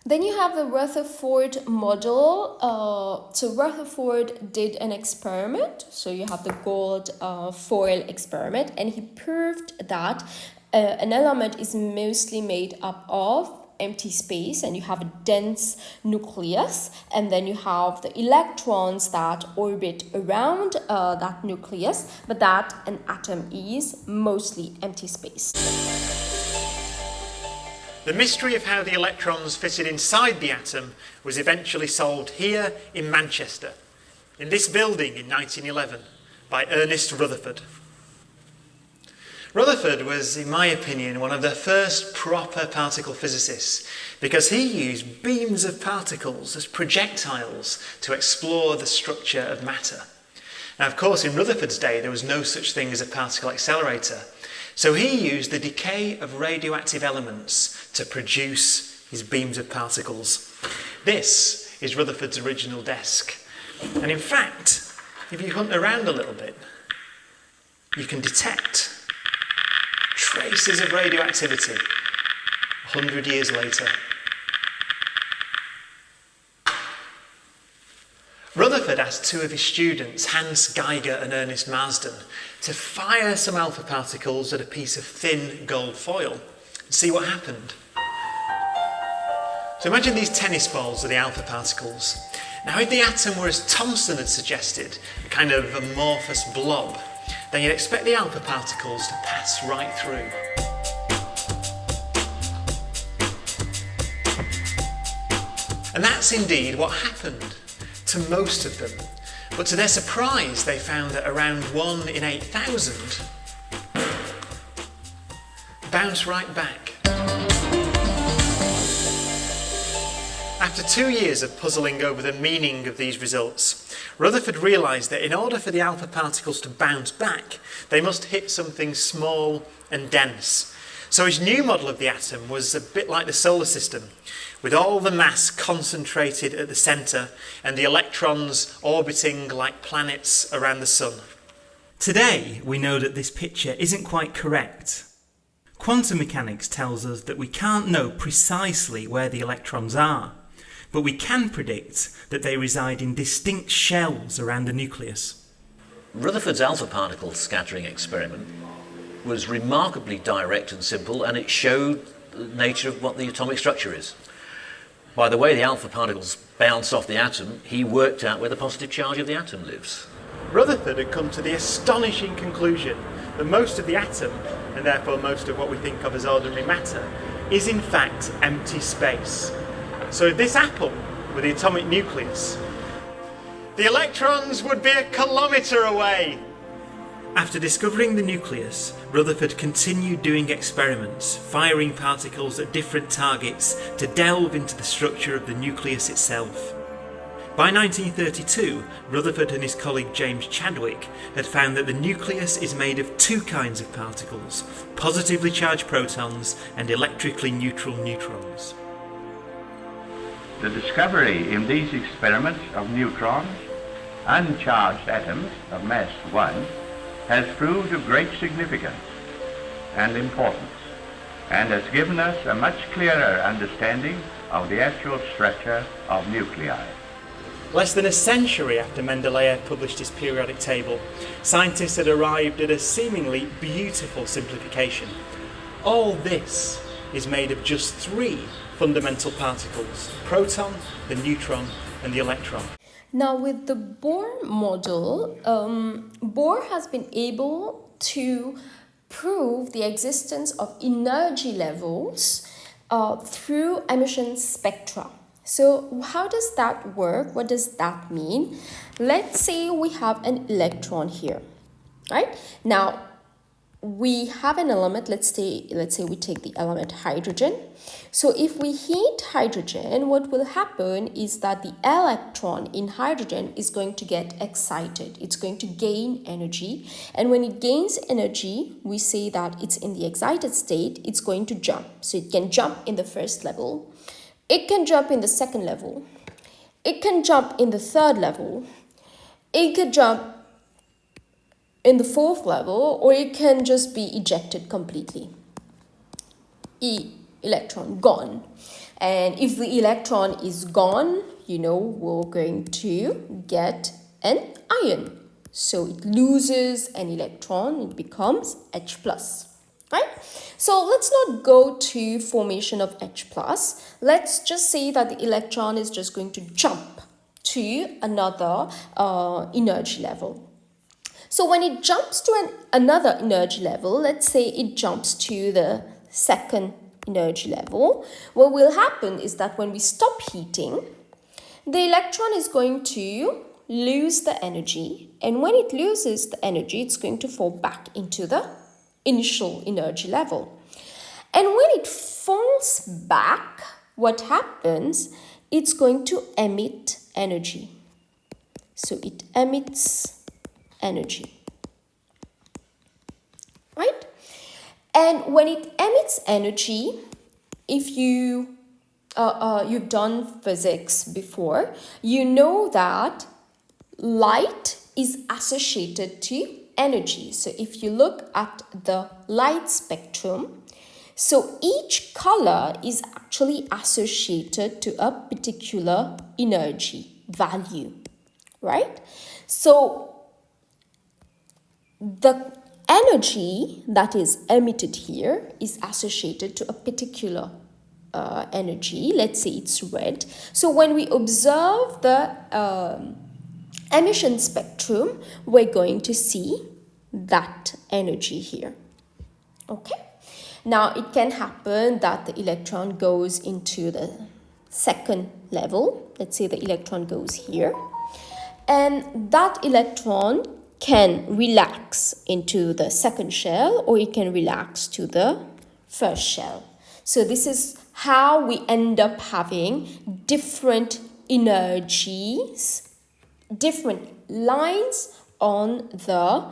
Then you have the Rutherford model. So Rutherford did an experiment. So you have the gold foil experiment, and he proved that an element is mostly made up of empty space, and you have a dense nucleus, and then you have the electrons that orbit around that nucleus, but that an atom is mostly empty space. The mystery of how the electrons fitted inside the atom was eventually solved here in Manchester, in this building in 1911, by Ernest Rutherford. Rutherford was, in my opinion, one of the first proper particle physicists because he used beams of particles as projectiles to explore the structure of matter. Now, of course, in Rutherford's day, there was no such thing as a particle accelerator. So he used the decay of radioactive elements to produce his beams of particles. This is Rutherford's original desk. And in fact, if you hunt around a little bit, you can detect traces of radioactivity 100 years later. Rutherford asked two of his students, Hans Geiger and Ernest Marsden, to fire some alpha particles at a piece of thin gold foil and see what happened. So imagine these tennis balls are the alpha particles. Now if the atom were, as Thomson had suggested, a kind of amorphous blob, then you'd expect the alpha particles to pass right through. And that's indeed what happened to most of them. But to their surprise, they found that around 1 in 8,000 bounce right back. After 2 years of puzzling over the meaning of these results, Rutherford realised that in order for the alpha particles to bounce back, they must hit something small and dense. So his new model of the atom was a bit like the solar system, with all the mass concentrated at the centre and the electrons orbiting like planets around the sun. Today, we know that this picture isn't quite correct. Quantum mechanics tells us that we can't know precisely where the electrons are, but we can predict that they reside in distinct shells around the nucleus. Rutherford's alpha particle scattering experiment was remarkably direct and simple, and it showed the nature of what the atomic structure is. By the way the alpha particles bounce off the atom, he worked out where the positive charge of the atom lives. Rutherford had come to the astonishing conclusion that most of the atom, and therefore most of what we think of as ordinary matter, is in fact empty space. So this apple with the atomic nucleus, the electrons would be a kilometre away. After discovering the nucleus, Rutherford continued doing experiments, firing particles at different targets to delve into the structure of the nucleus itself. By 1932, Rutherford and his colleague James Chadwick had found that the nucleus is made of two kinds of particles, positively charged protons and electrically neutral neutrons. The discovery in these experiments of neutrons, uncharged atoms of mass 1, has proved of great significance and importance, and has given us a much clearer understanding of the actual structure of nuclei. Less than a century after Mendeleev published his periodic table, scientists had arrived at a seemingly beautiful simplification. All this is made of just three fundamental particles: the proton, the neutron, and the electron. Now with the Bohr model, Bohr has been able to prove the existence of energy levels through emission spectra. So how does that work? What does that mean? Let's say we have an electron here, right? Now we have an element, let's say we take the element hydrogen. So if we heat hydrogen, what will happen is that the electron in hydrogen is going to get excited. It's going to gain energy. And when it gains energy, we say that it's in the excited state, it's going to jump. So it can jump in the first level. It can jump in the second level. It can jump in the third level. It could jump in the fourth level, or it can just be ejected completely. Electron gone. And if the electron is gone, we're going to get an ion. So it loses an electron, it becomes H+, right? So let's not go to formation of H+. Let's just say that the electron is just going to jump to another energy level. So when it jumps to another energy level, let's say it jumps to the second energy level, what will happen is that when we stop heating, the electron is going to lose the energy, and when it loses the energy, it's going to fall back into the initial energy level. And when it falls back, what happens? It's going to emit energy. So it emits energy, right? And when it emits energy, if you've done physics before, you know that light is associated to energy. So if you look at the light spectrum, so each color is actually associated to a particular energy value, right? So the energy that is emitted here is associated to a particular energy. Let's say it's red. So when we observe the emission spectrum, we're going to see that energy here. Okay. Now it can happen that the electron goes into the second level. Let's say the electron goes here, and that electron can relax into the second shell, or it can relax to the first shell. So this is how we end up having different energies, different lines on the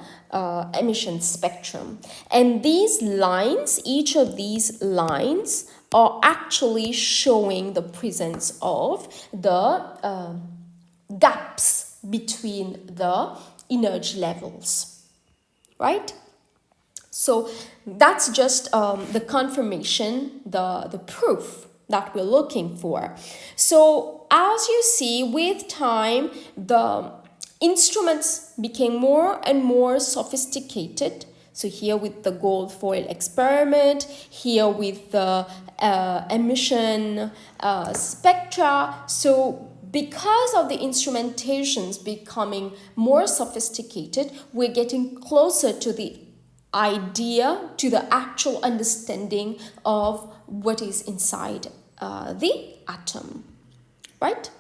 emission spectrum. And these lines, each of these lines are actually showing the presence of the gaps between the energy levels, right? So that's just the confirmation, the proof that we're looking for. So as you see, with time, the instruments became more and more sophisticated. So here with the gold foil experiment, here with the emission spectra. So because of the instrumentations becoming more sophisticated, we're getting closer to the idea, to the actual understanding of what is inside the atom, right?